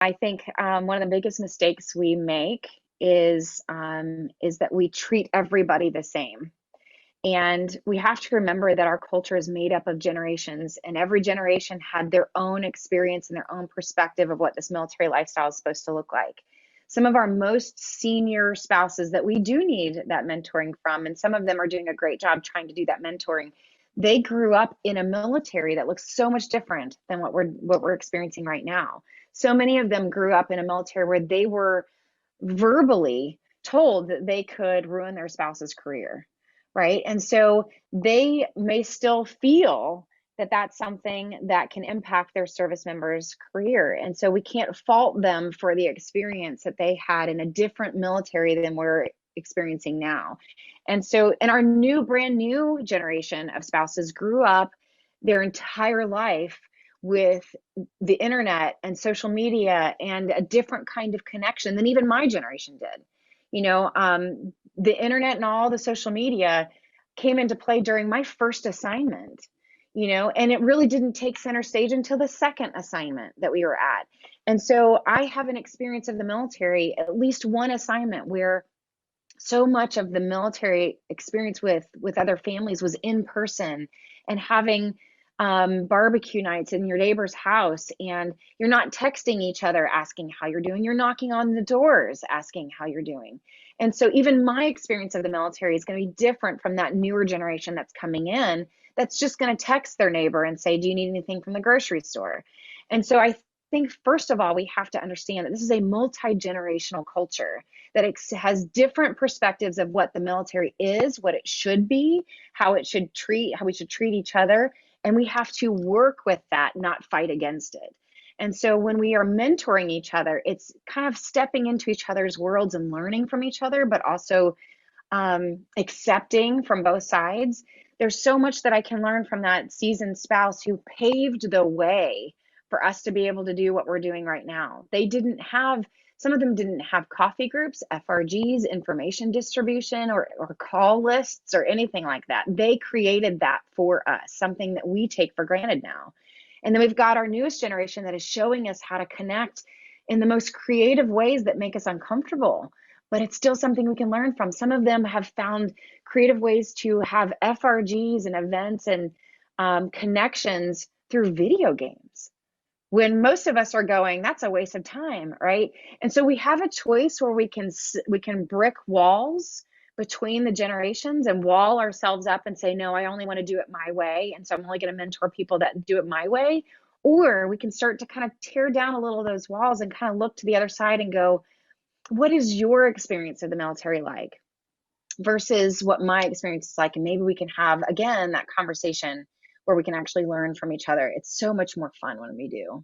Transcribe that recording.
I think one of the biggest mistakes we make is that we treat everybody the same. And we have to remember that our culture is made up of generations, and every generation had their own experience and their own perspective of what this military lifestyle is supposed to look like. Some of our most senior spouses that we do need that mentoring from, and some of them are doing a great job trying to do that mentoring. They grew up in a military that looks so much different than what we're experiencing right now. So many of them grew up in a military where they were verbally told that they could ruin their spouse's career, right? And so they may still feel that that's something that can impact their service member's career. And so we can't fault them for the experience that they had in a different military than we're experiencing now. And so, and our brand new generation of spouses grew up their entire life with the internet and social media and a different kind of connection than even my generation did. The internet and all the social media came into play during my first assignment, and it really didn't take center stage until the second assignment that we were at. And so I have an experience of the military, at least one assignment where so much of the military experience with other families was in person and having barbecue nights in your neighbor's house, and you're not texting each other asking how you're doing, you're knocking on the doors asking how you're doing. And so even my experience of the military is going to be different from that newer generation that's coming in, that's just going to text their neighbor and say, do you need anything from the grocery store? And so I think first of all, we have to understand that this is a multi-generational culture, that it has different perspectives of what the military is, what it should be, how we should treat each other. And we have to work with that, not fight against it. And so when we are mentoring each other, it's kind of stepping into each other's worlds and learning from each other, but also accepting from both sides. There's so much that I can learn from that seasoned spouse who paved the way for us to be able to do what we're doing right now. Some of them didn't have coffee groups, FRGs, information distribution, or call lists or anything like that. They created that for us, something that we take for granted now. And then we've got our newest generation that is showing us how to connect in the most creative ways that make us uncomfortable, but it's still something we can learn from. Some of them have found creative ways to have FRGs and events and connections through video games, when most of us are going, that's a waste of time, right? And so we have a choice where we can brick walls between the generations and wall ourselves up and say, no, I only want to do it my way, and so I'm only going to mentor people that do it my way. Or we can start to kind of tear down a little of those walls and kind of look to the other side and go, what is your experience of the military like versus what my experience is like? And maybe we can have, again, that conversation where we can actually learn from each other. It's so much more fun when we do.